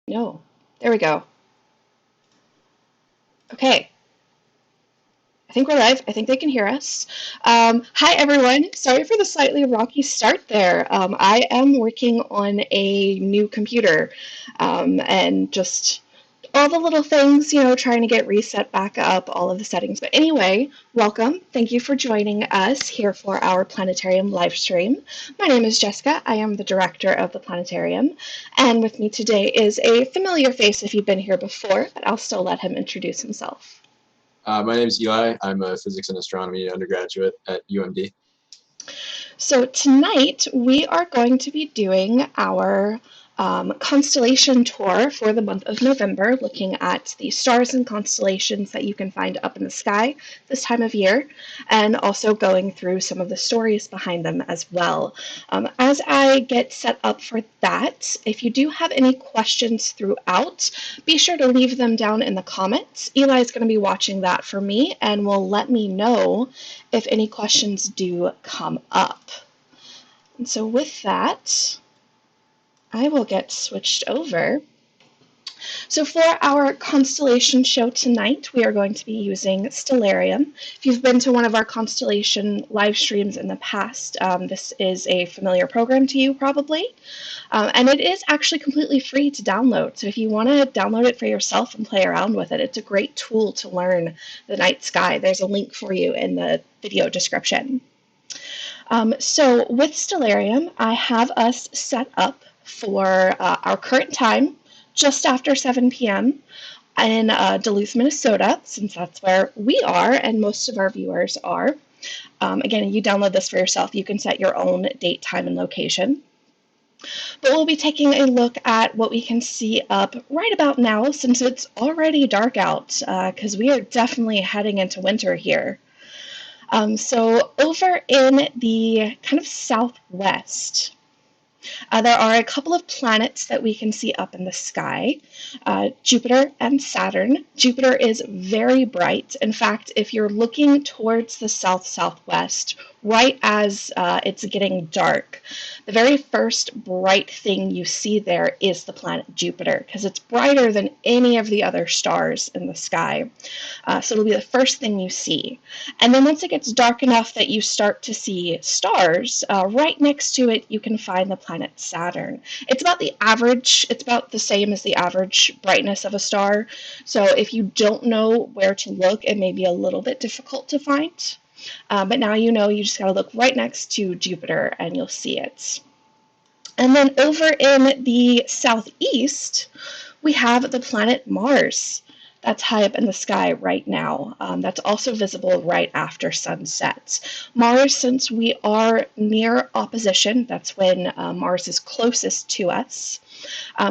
No, there we go. Okay, I think we're live. I think they can hear us. Hi, everyone. Sorry for the slightly rocky start there. I am working on a new computer and just all the little things, trying to get reset back up, all of the settings. But anyway, welcome. Thank you for joining us here for our Planetarium live stream. My name is Jessica. I am the director of the Planetarium. And with me today is a familiar face if you've been here before, but I'll still let him introduce himself. My name is Eli. I'm a physics and astronomy undergraduate at UMD. So tonight we are going to be doing our constellation tour for the month of November, looking at the stars and constellations that you can find up in the sky this time of year, and also going through some of the stories behind them as well. As I get set up for that, if you do have any questions throughout, be sure to leave them down in the comments. Eli is going to be watching that for me and will let me know if any questions do come up. And so with that, I will get switched over. So for our constellation show tonight, we are going to be using Stellarium. If you've been to one of our constellation live streams in the past, this is a familiar program to you probably. And it is actually completely free to download. So if you want to download it for yourself and play around with it, it's a great tool to learn the night sky. There's a link for you in the video description. So with Stellarium, I have us set up for our current time, just after 7 p.m. in Duluth, Minnesota, since that's where we are and most of our viewers are. Again, you download this for yourself. You can set your own date, time, and location. But we'll be taking a look at what we can see up right about now, since it's already dark out, because we are definitely heading into winter here. So over in the kind of southwest, there are a couple of planets that we can see up in the sky, Jupiter and Saturn. Jupiter is very bright. In fact, if you're looking towards the south-southwest, right as it's getting dark, the very first bright thing you see there is the planet Jupiter, because it's brighter than any of the other stars in the sky. So it'll be the first thing you see. And then once it gets dark enough that you start to see stars, right next to it you can find the planet Saturn. It's about the average, it's about the same as the average brightness of a star. So if you don't know where to look, it may be a little bit difficult to find. But now you know, you just gotta look right next to Jupiter and you'll see it. And then over in the southeast, we have the planet Mars. That's high up in the sky right now. That's also visible right after sunset. Mars, since we are near opposition, that's when Mars is closest to us.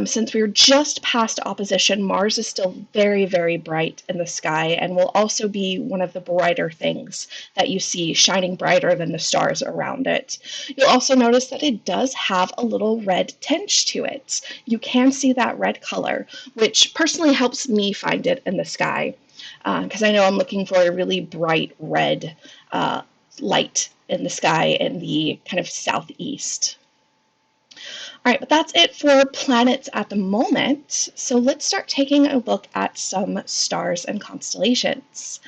Since we're just past opposition, Mars is still very, very bright in the sky and will also be one of the brighter things that you see, shining brighter than the stars around it. You'll also notice that it does have a little red tinge to it. You can see that red color, which personally helps me find it in the sky, because I know I'm looking for a really bright red light in the sky in the kind of southeast. All right, but that's it for planets at the moment. So let's start taking a look at some stars and constellations.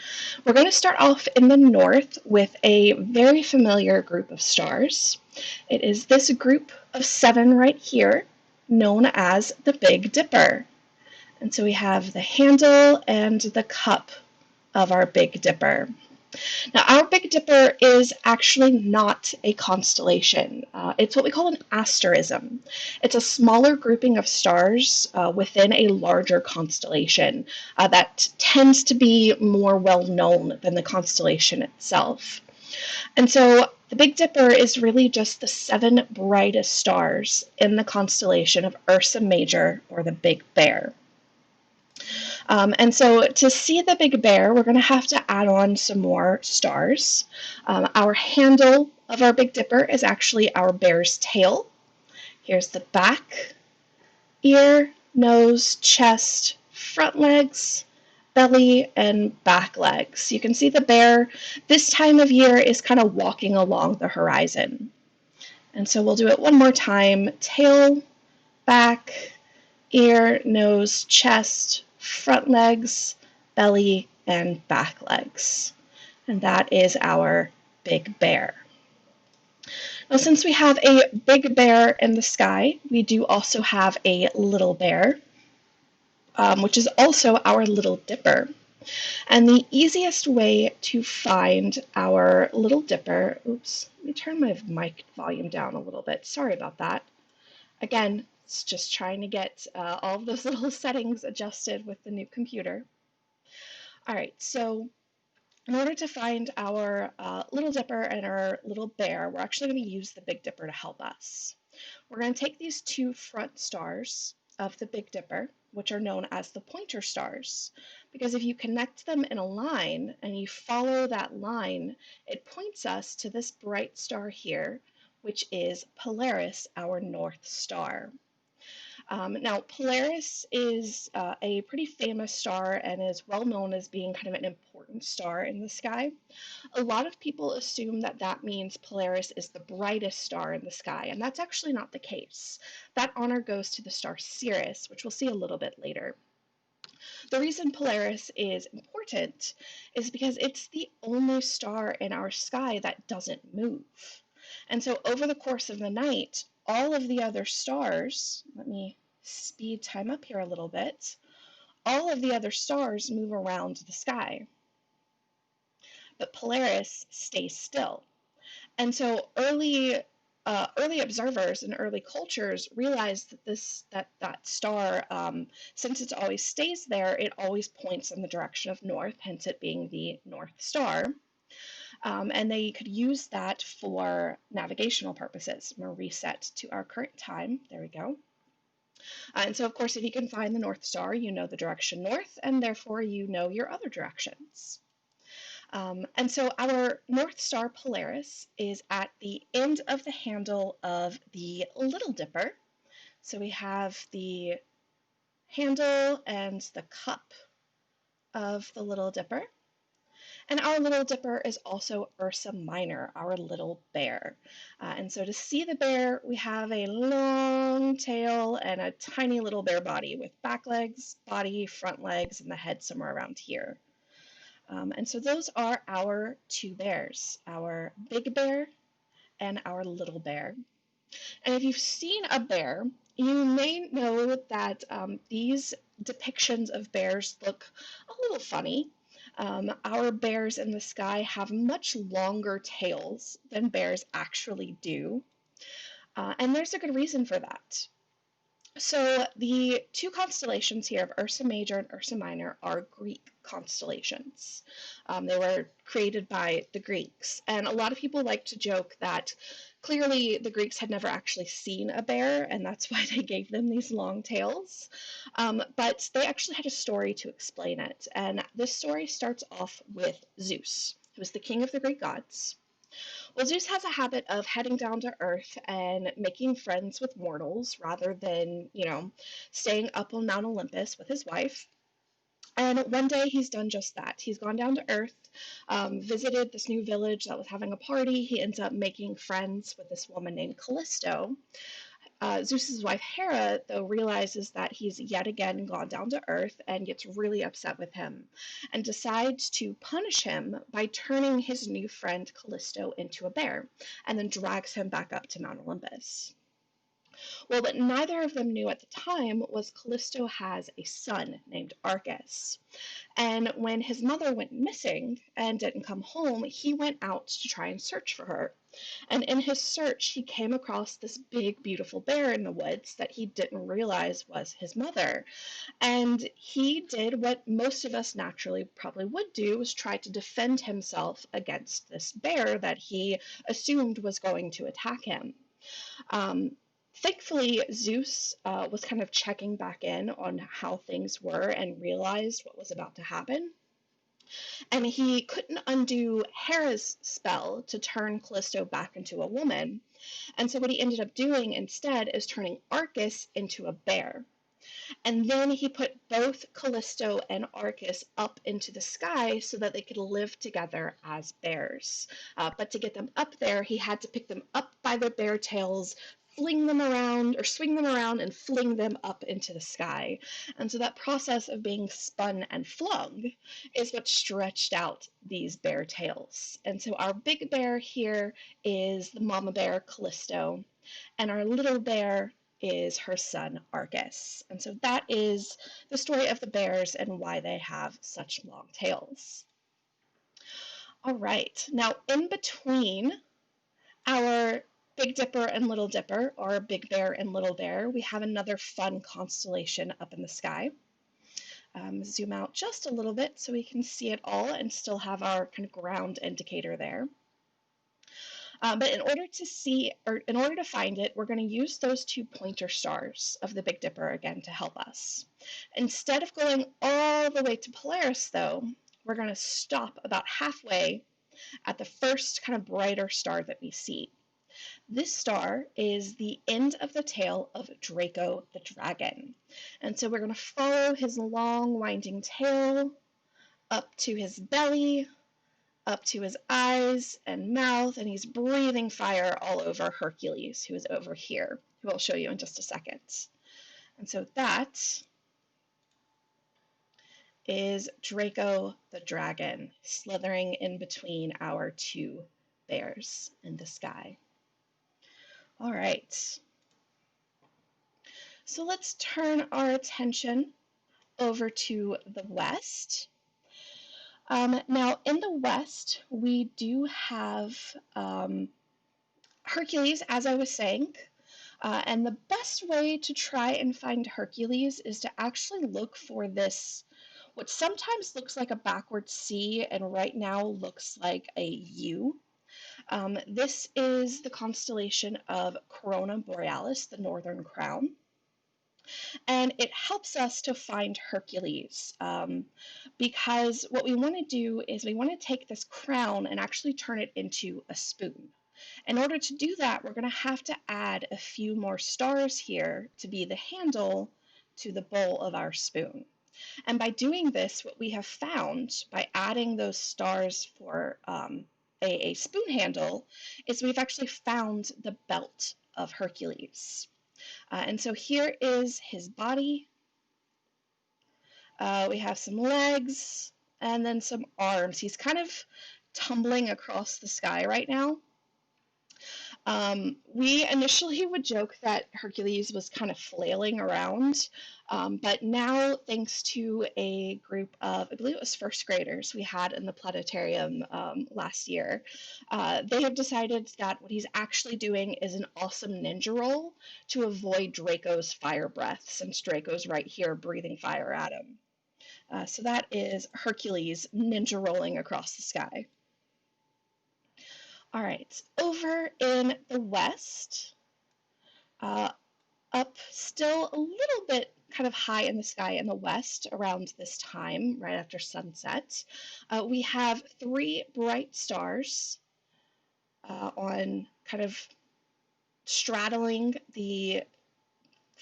We're going to start off in the north with a very familiar group of stars. It is this group of 7 right here, known as the Big Dipper. And so we have the handle and the cup of our Big Dipper. Now, our Big Dipper is actually not a constellation. It's what we call an asterism. It's a smaller grouping of stars within a larger constellation that tends to be more well known than the constellation itself. And so the Big Dipper is really just the 7 brightest stars in the constellation of Ursa Major, or the Big Bear. And so to see the Big Bear, we're going to have to add on some more stars. Our handle of our Big Dipper is actually our bear's tail. Here's the back, ear, nose, chest, front legs, belly, and back legs. You can see the bear this time of year is kind of walking along the horizon. And so we'll do it one more time. Tail, back, ear, nose, chest, front legs, belly, and back legs. And that is our big bear. Now, since we have a big bear in the sky, we do also have a little bear, which is also our Little Dipper. And the easiest way to find our Little Dipper, oops, let me turn my mic volume down a little bit. Sorry about that. Again, it's just trying to get all of those little settings adjusted with the new computer. All right, so in order to find our Little Dipper and our little bear, we're actually going to use the Big Dipper to help us. We're going to take these two front stars of the Big Dipper, which are known as the pointer stars, because if you connect them in a line and you follow that line, it points us to this bright star here, which is Polaris, our North Star. Now, Polaris is a pretty famous star and is well known as being kind of an important star in the sky. A lot of people assume that that means Polaris is the brightest star in the sky, and that's actually not the case. That honor goes to the star Sirius, which we'll see a little bit later. The reason Polaris is important is because it's the only star in our sky that doesn't move. And so over the course of the night, all of the other stars, let me speed time up here a little bit, all of the other stars move around the sky, but Polaris stays still. And so early observers and early cultures realized that star, since it always stays there, it always points in the direction of north, hence it being the North Star. And they could use that for navigational purposes. I'm going to reset to our current time. There we go. And so, of course, if you can find the North Star, you know the direction north, and therefore you know your other directions. And so our North Star Polaris is at the end of the handle of the Little Dipper. So we have the handle and the cup of the Little Dipper. And our Little Dipper is also Ursa Minor, our little bear. And so to see the bear, we have a long tail and a tiny little bear body with back legs, body, front legs, and the head somewhere around here. And so those are our two bears, our big bear and our little bear. And if you've seen a bear, you may know that these depictions of bears look a little funny. Our bears in the sky have much longer tails than bears actually do. And there's a good reason for that. So the two constellations here of Ursa Major and Ursa Minor are Greek constellations. They were created by the Greeks, and a lot of people like to joke that clearly the Greeks had never actually seen a bear, and that's why they gave them these long tails. But they actually had a story to explain it, and this story starts off with Zeus, who was the king of the Greek gods. Well, Zeus has a habit of heading down to Earth and making friends with mortals rather than, staying up on Mount Olympus with his wife. And one day he's done just that. He's gone down to Earth, visited this new village that was having a party. He ends up making friends with this woman named Callisto. Zeus's wife Hera, though, realizes that he's yet again gone down to Earth and gets really upset with him and decides to punish him by turning his new friend Callisto into a bear and then drags him back up to Mount Olympus. Well, what neither of them knew at the time was Callisto has a son named Arcas. And when his mother went missing and didn't come home, he went out to try and search for her. And in his search, he came across this big, beautiful bear in the woods that he didn't realize was his mother. And he did what most of us naturally probably would do, was try to defend himself against this bear that he assumed was going to attack him. Thankfully, Zeus was kind of checking back in on how things were and realized what was about to happen. And he couldn't undo Hera's spell to turn Callisto back into a woman. And so what he ended up doing instead is turning Arcas into a bear. And then he put both Callisto and Arcas up into the sky so that they could live together as bears. But to get them up there, he had to pick them up by their bear tails, fling them around or swing them around and fling them up into the sky. And so that process of being spun and flung is what stretched out these bear tails. And so our big bear here is the mama bear Callisto, and our little bear is her son Argus. And so that is the story of the bears and why they have such long tails. All right, now in between our Big Dipper and Little Dipper, or Big Bear and Little Bear, we have another fun constellation up in the sky. Zoom out just a little bit so we can see it all and still have our kind of ground indicator there. But in order to see, or in order to find it, we're going to use those two pointer stars of the Big Dipper again to help us. Instead of going all the way to Polaris, though, we're going to stop about halfway at the first kind of brighter star that we see. This star is the end of the tail of Draco the dragon. And so we're going to follow his long winding tail up to his belly, up to his eyes and mouth, and he's breathing fire all over Hercules, who is over here, who I'll show you in just a second. And so that is Draco the dragon, slithering in between our two bears in the sky. All right. So let's turn our attention over to the west. Now, in the west, we do have Hercules, as I was saying, and the best way to try and find Hercules is to actually look for this, what sometimes looks like a backward C and right now looks like a U. This is the constellation of Corona Borealis, the Northern Crown. And it helps us to find Hercules because what we want to do is we want to take this crown and actually turn it into a spoon. In order to do that, we're going to have to add a few more stars here to be the handle to the bowl of our spoon. And by doing this, what we have found by adding those stars for a spoon handle is we've actually found the belt of Hercules. And so here is his body. We have some legs and then some arms. He's kind of tumbling across the sky right now. We initially would joke that Hercules was kind of flailing around, but now, thanks to a group of, I believe it was first graders we had in the Planetarium last year, they have decided that what he's actually doing is an awesome ninja roll to avoid Draco's fire breath, since Draco's right here breathing fire at him. So that is Hercules ninja rolling across the sky. All right, over in the west, up still a little bit kind of high in the sky in the west around this time, right after sunset, we have three bright stars on kind of straddling the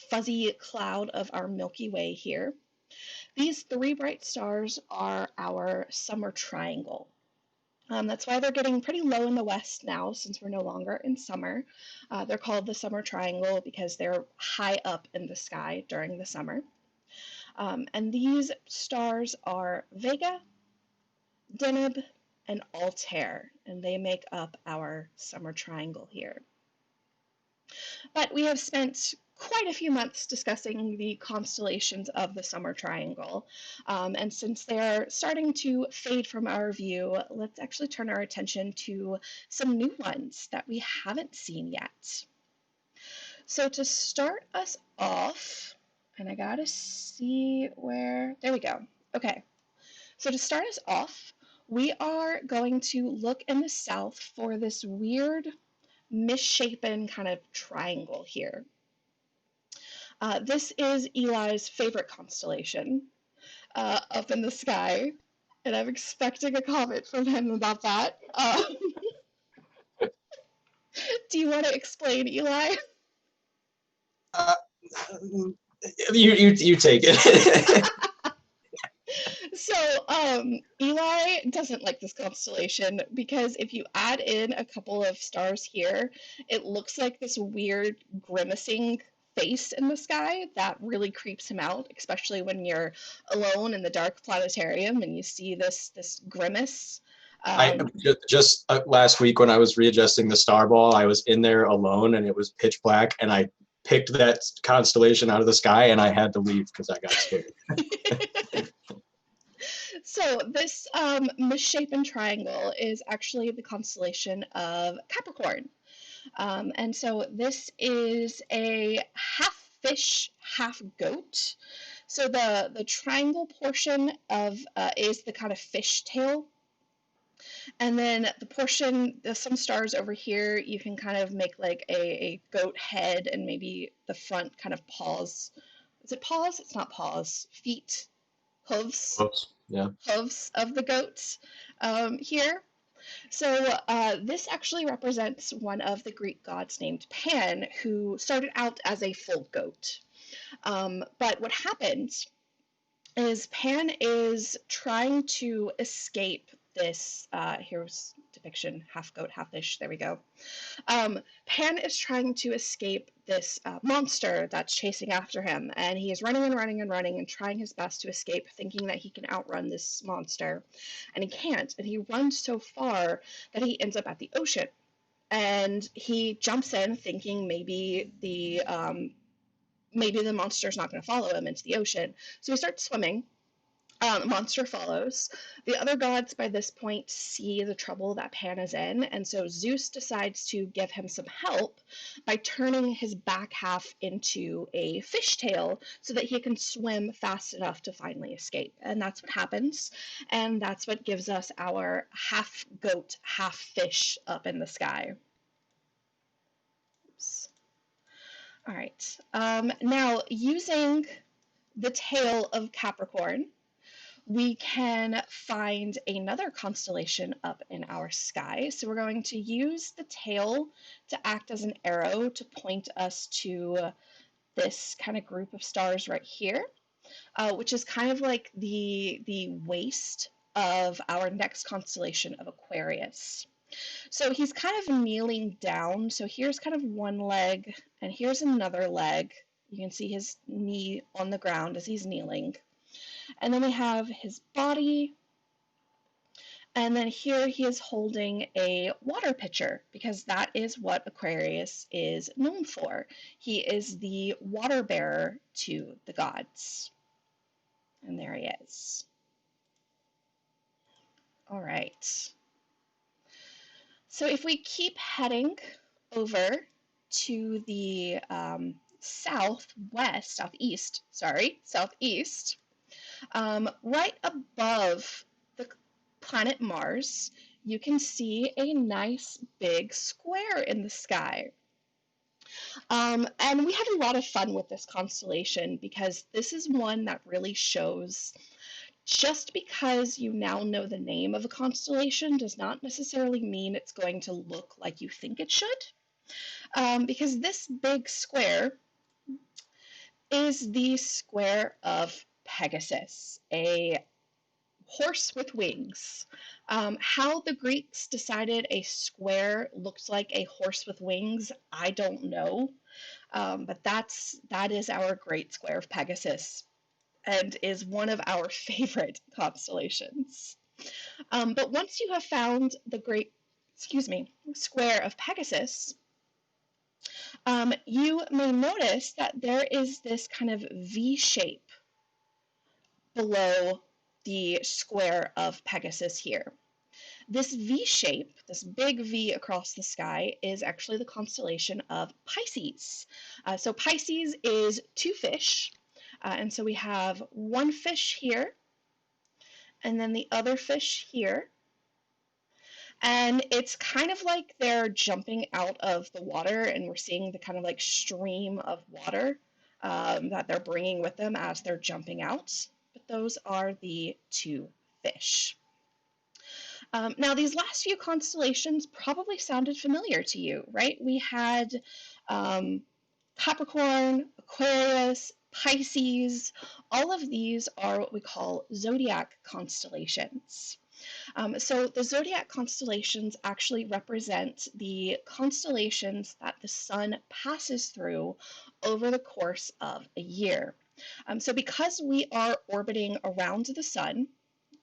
fuzzy cloud of our Milky Way here. These three bright stars are our summer triangle. That's why they're getting pretty low in the west now, since we're no longer in summer. They're called the summer triangle because they're high up in the sky during the summer. And these stars are Vega, Deneb, and Altair, and they make up our summer triangle here. But we have spent quite a few months discussing the constellations of the summer triangle. And since they're starting to fade from our view, let's actually turn our attention to some new ones that we haven't seen yet. So to start us off, and I gotta see where, there we go. Okay, so to start us off, we are going to look in the south for this weird misshapen kind of triangle here. This is Eli's favorite constellation up in the sky, and I'm expecting a comment from him about that. Do you want to explain, Eli? You take it. Eli doesn't like this constellation because if you add in a couple of stars here, it looks like this weird grimacing face in the sky that really creeps him out, especially when you're alone in the dark planetarium and you see this grimace. I Um, just last week when I was readjusting the star ball, I was in there alone and it was pitch black, and I picked that constellation out of the sky and I had to leave because I got scared. So this misshapen triangle is actually the constellation of Capricorn. And so this is a half fish, half goat. So the triangle portion of is the kind of fish tail, and then the portion, there's some stars over here, you can kind of make like a goat head and maybe the front kind of paws. Is it paws? It's not paws. Feet, hooves, Oops. Yeah. hooves of the goats here. So this actually represents one of the Greek gods named Pan, who started out as a full goat. But what happens is Pan is trying to escape this. Here's depiction: half goat, half fish. There we go. Pan is trying to escape this monster that's chasing after him, and he is running and running and running and trying his best to escape, thinking that he can outrun this monster, and he can't. And he runs so far that he ends up at the ocean, and he jumps in, thinking maybe the monster's not going to follow him into the ocean. So he starts swimming. Monster follows. The other gods by this point see the trouble that Pan is in, and so Zeus decides to give him some help by turning his back half into a fishtail so that he can swim fast enough to finally escape. And that's what happens, and that's what gives us our half goat, half fish up in the sky. Oops. All right. Now, using the tail of Capricorn, we can find another constellation up in our sky. So we're going to use the tail to act as an arrow to point us to this kind of group of stars right here, which is kind of like the waist of our next constellation of Aquarius. So he's kind of kneeling down. So here's kind of one leg, and here's another leg. You can see his knee on the ground as he's kneeling. And then we have his body, and then here he is holding a water pitcher because that is what Aquarius is known for. He is the water bearer to the gods. And there he is. All right. So if we keep heading over to the southeast, right above the planet Mars, you can see a nice big square in the sky. And we had a lot of fun with this constellation because this is one that really shows just because you now know the name of a constellation does not necessarily mean it's going to look like you think it should. Because this big square is the square of Pegasus, a horse with wings. How the Greeks decided a square looks like a horse with wings, I don't know. But that is our great square of Pegasus and is one of our favorite constellations. But once you have found the great, square of Pegasus, you may notice that there is this kind of V shape below the square of Pegasus here. This V shape, this big V across the sky, is actually the constellation of Pisces. So Pisces is two fish, and so we have one fish here, and then the other fish here. And it's kind of like they're jumping out of the water, and we're seeing the kind of like stream of water that they're bringing with them as they're jumping out. But those are the two fish. Now, these last few constellations probably sounded familiar to you, right? We had Capricorn, Aquarius, Pisces, all of these are what we call zodiac constellations. So the zodiac constellations actually represent the constellations that the sun passes through over the course of a year. So because we are orbiting around the sun,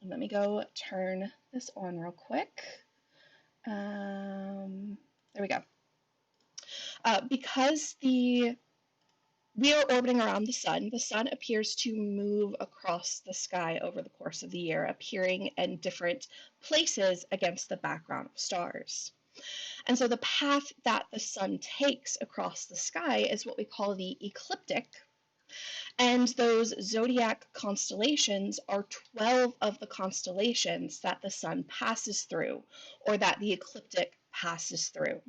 and let me go turn this on real quick. There we go. Because we are orbiting around the sun appears to move across the sky over the course of the year, appearing in different places against the background of stars. And so the path that the sun takes across the sky is what we call the ecliptic. And those zodiac constellations are 12 of the constellations that the sun passes through, or that the ecliptic passes through.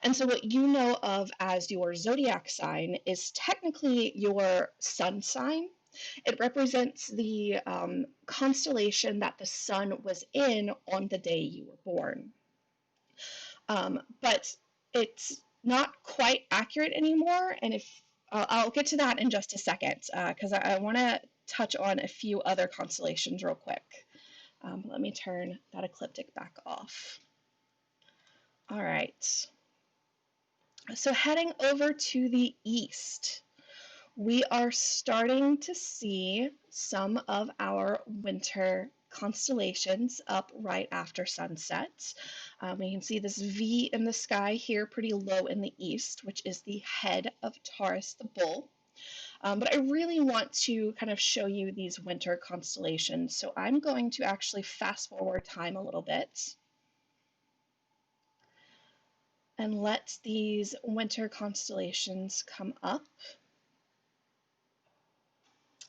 And so what you know of as your zodiac sign is technically your sun sign. It represents the constellation that the sun was in on the day you were born. But it's not quite accurate anymore, and if I'll get to that in just a second, because I want to touch on a few other constellations real quick. Let me turn that ecliptic back off. All right. So heading over to the east, we are starting to see some of our winter constellations up right after sunset. We can see this V in the sky here pretty low in the east, which is the head of Taurus the bull. But I really want to kind of show you these winter constellations. So I'm going to actually fast forward time a little bit and let these winter constellations come up.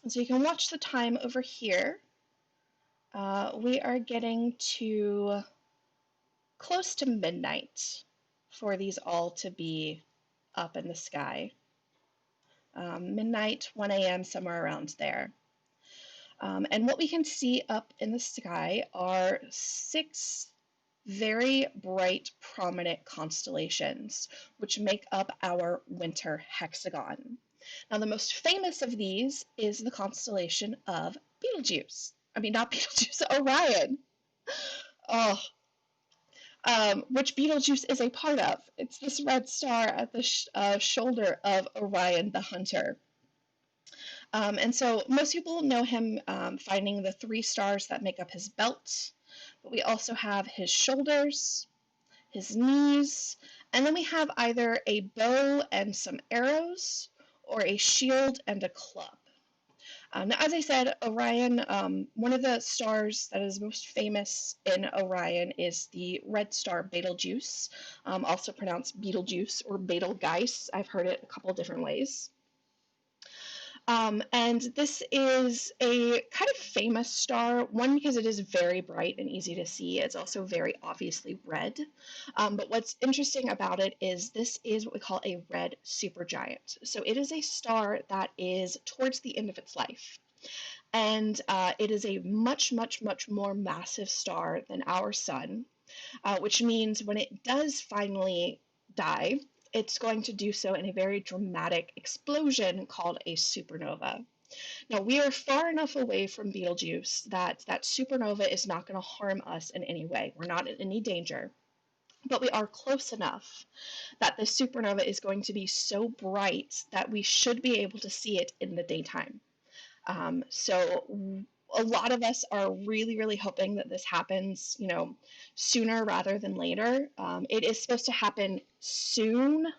And so you can watch the time over here. We are getting to close to midnight for these all to be up in the sky. Midnight, 1 a.m., somewhere around there. And what we can see up in the sky are 6 very bright, prominent constellations, which make up our winter hexagon. Now, the most famous of these is the constellation of Betelgeuse. I mean, not Betelgeuse, Orion. Oh, which Betelgeuse is a part of. It's this red star at the shoulder of Orion the Hunter. And so most people know him finding the 3 stars that make up his belt, but we also have his shoulders, his knees, and then we have either a bow and some arrows, or a shield and a club. Now, as I said, Orion, one of the stars that is most famous in Orion is the red star Betelgeuse, also pronounced Betelgeuse or Betelgeuse. I've heard it a couple different ways. And this is a kind of famous star, one, because it is very bright and easy to see. It's also very obviously red. But what's interesting about it is this is what we call a red supergiant. So it is a star that is towards the end of its life. And it is a much, much, much more massive star than our sun, which means when it does finally die, it's going to do so in a very dramatic explosion called a supernova. Now, we are far enough away from Betelgeuse that that supernova is not going to harm us in any way. We're not in any danger. But we are close enough that the supernova is going to be so bright that we should be able to see it in the daytime. So a lot of us are really, really hoping that this happens, sooner rather than later. It is supposed to happen soon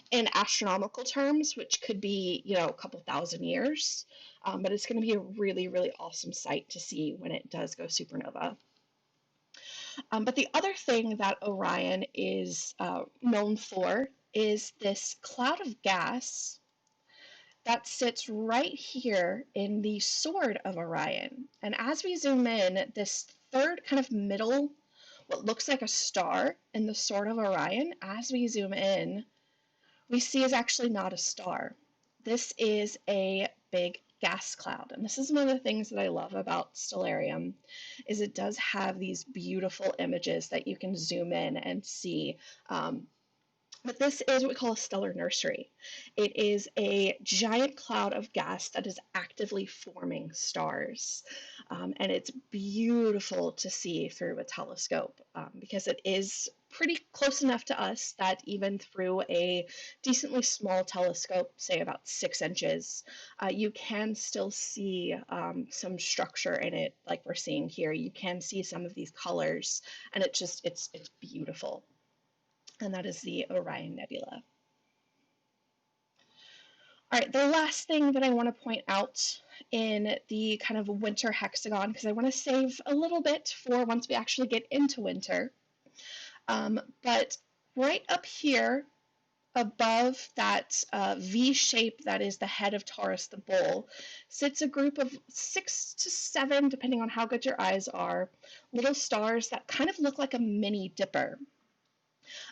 in astronomical terms, which could be, a couple thousand years. But it's going to be a really, really awesome sight to see when it does go supernova. But the other thing that Orion is known for is this cloud of gas that sits right here in the sword of Orion. And as we zoom in, this third kind of middle, what looks like a star in the sword of Orion, as we zoom in, we see is actually not a star. This is a big gas cloud. And this is one of the things that I love about Stellarium, is it does have these beautiful images that you can zoom in and see But this is what we call a stellar nursery. It is a giant cloud of gas that is actively forming stars. And it's beautiful to see through a telescope because it is pretty close enough to us that even through a decently small telescope, say about 6 inches, you can still see some structure in it, like we're seeing here. You can see some of these colors, and it's beautiful. And that is the Orion Nebula. All right, the last thing that I want to point out in the kind of winter hexagon, because I want to save a little bit for once we actually get into winter, but right up here above that V shape that is the head of Taurus the bull sits a group of 6 to 7, depending on how good your eyes are, little stars that kind of look like a mini dipper.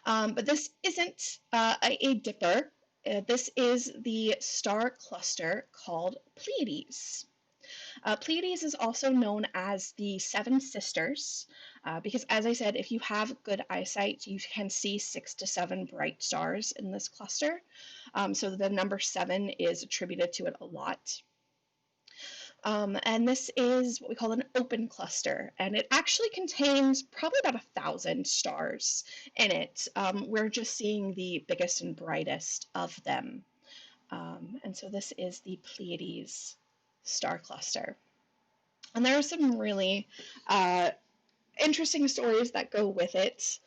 But this isn't a dipper. This is the star cluster called Pleiades. Pleiades is also known as the Seven Sisters because, as I said, if you have good eyesight, you can see 6 to 7 bright stars in this cluster. So the number 7 is attributed to it a lot. And this is what we call an open cluster, and it actually contains probably about 1,000 stars in it. We're just seeing the biggest and brightest of them. And so this is the Pleiades star cluster. And there are some really interesting stories that go with it.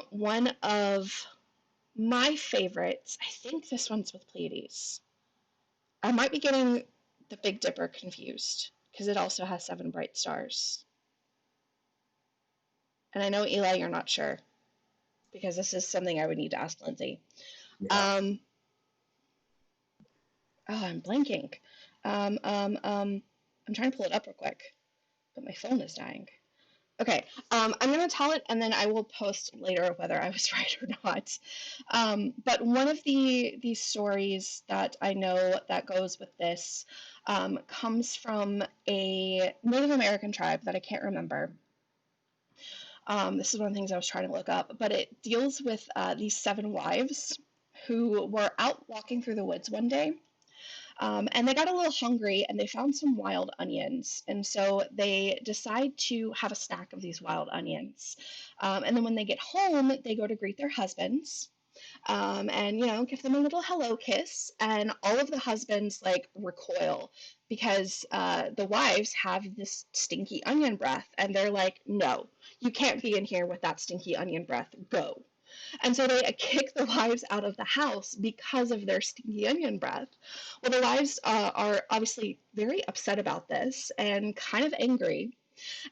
One of my favorites, I think this one's with Pleiades. I might be getting the Big Dipper confused because it also has 7 bright stars. And I know, Eli, you're not sure because this is something I would need to ask Lindsay. Yeah. I'm blanking. I'm trying to pull it up real quick, but my phone is dying. Okay, I'm going to tell it, and then I will post later whether I was right or not. But one of the stories that I know that goes with this comes from a Native American tribe that I can't remember. This is one of the things I was trying to look up, but it deals with these 7 wives who were out walking through the woods one day. And they got a little hungry and they found some wild onions. And so they decide to have a snack of these wild onions. And then when they get home, they go to greet their husbands. And give them a little hello kiss, and all of the husbands like recoil because the wives have this stinky onion breath, and they're like, no, you can't be in here with that stinky onion breath, go. And so they kick the wives out of the house because of their stinky onion breath. Well, the wives are obviously very upset about this and kind of angry.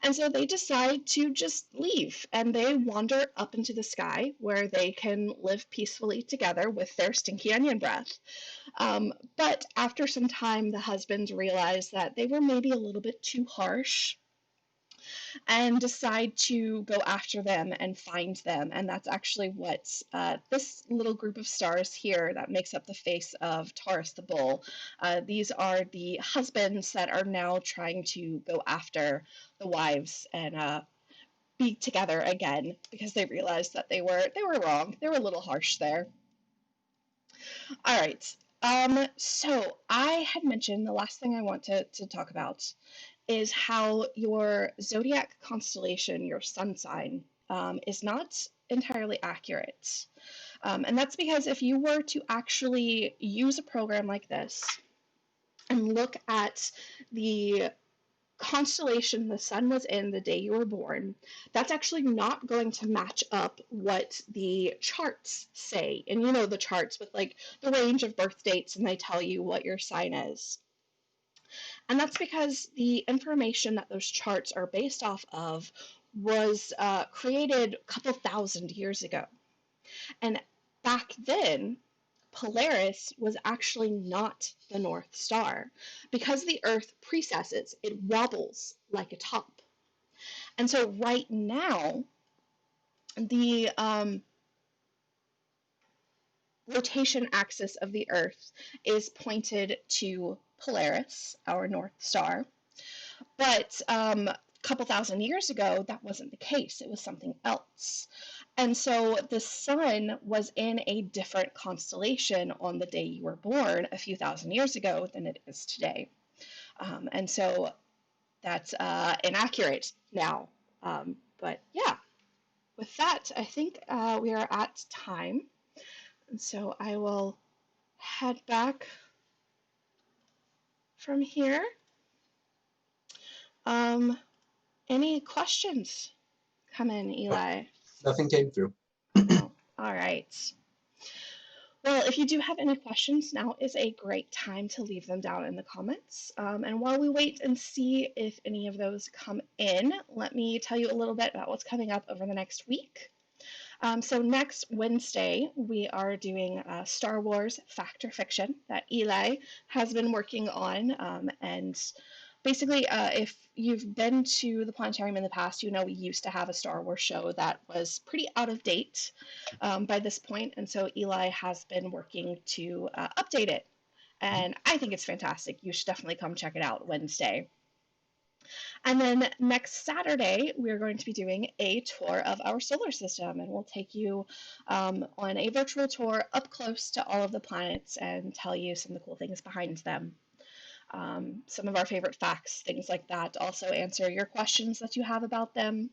And so they decide to just leave, and they wander up into the sky where they can live peacefully together with their stinky onion breath. But after some time, the husbands realize that they were maybe a little bit too harsh and decide to go after them and find them. And that's actually what this little group of stars here that makes up the face of Taurus the bull. These are the husbands that are now trying to go after the wives and be together again because they realized that they were wrong. They were a little harsh there. All right. So I had mentioned the last thing I want to talk about is how your zodiac constellation, your sun sign, is not entirely accurate. And that's because if you were to actually use a program like this and look at the constellation the sun was in the day you were born, that's actually not going to match up what the charts say. And the charts with like the range of birth dates, and they tell you what your sign is. And that's because the information that those charts are based off of was created a couple thousand years ago. And back then, Polaris was actually not the North Star. Because the Earth precesses, it wobbles like a top. And so right now, the rotation axis of the Earth is pointed to Polaris, our North Star. But a couple thousand years ago, that wasn't the case. It was something else. And so the sun was in a different constellation on the day you were born a few thousand years ago than it is today. And so that's inaccurate now. But yeah, with that, I think we are at time. And so I will head back from here. Any questions come in, Eli? Nothing came through. No. All right. Well, if you do have any questions, now is a great time to leave them down in the comments. And while we wait and see if any of those come in, let me tell you a little bit about what's coming up over the next week. So next Wednesday, we are doing Star Wars Fact or Fiction that Eli has been working on. And basically, if you've been to the Planetarium in the past, you know we used to have a Star Wars show that was pretty out of date by this point. And so Eli has been working to update it. And I think it's fantastic. You should definitely come check it out Wednesday. And then next Saturday, we're going to be doing a tour of our solar system, and we'll take you on a virtual tour up close to all of the planets and tell you some of the cool things behind them. Some of our favorite facts, things like that. Also answer your questions that you have about them.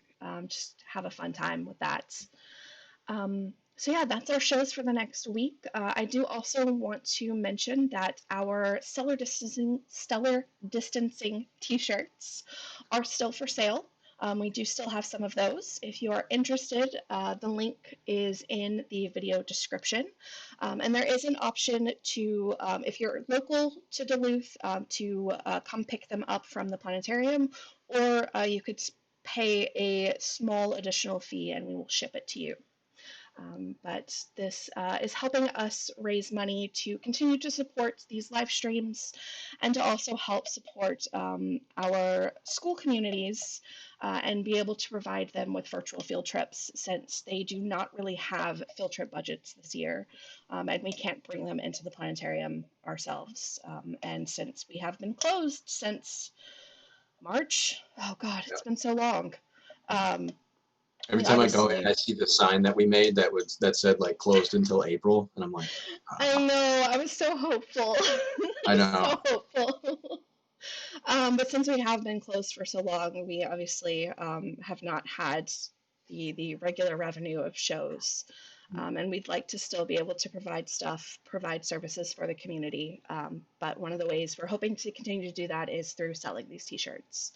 Just have a fun time with that. So yeah, that's our shows for the next week. I do also want to mention that our stellar distancing T-shirts are still for sale. We do still have some of those. If you are interested, the link is in the video description. And there is an option to, if you're local to Duluth, to come pick them up from the planetarium, or you could pay a small additional fee and we will ship it to you. But this is helping us raise money to continue to support these live streams and to also help support our school communities and be able to provide them with virtual field trips since they do not really have field trip budgets this year and we can't bring them into the planetarium ourselves. And since we have been closed since March, oh God, it's been so long. Every time I go in, I see the sign that we made that said like closed until April, and I'm like, I know, I was so hopeful. I know. So hopeful. But since we have been closed for so long, we obviously have not had the regular revenue of shows. And we'd like to still be able to provide services for the community. But one of the ways we're hoping to continue to do that is through selling these T-shirts.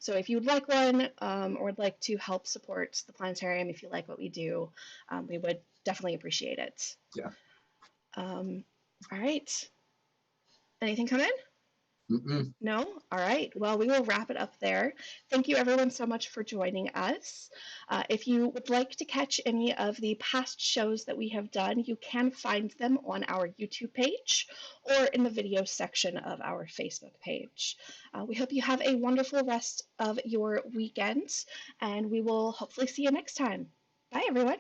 So if you would like one or would like to help support the planetarium, if you like what we do, we would definitely appreciate it. Yeah. All right. Anything come in? Mm-mm. No? All right. Well, we will wrap it up there. Thank you, everyone, so much for joining us. If you would like to catch any of the past shows that we have done, you can find them on our YouTube page or in the video section of our Facebook page. We hope you have a wonderful rest of your weekend, and we will hopefully see you next time. Bye, everyone.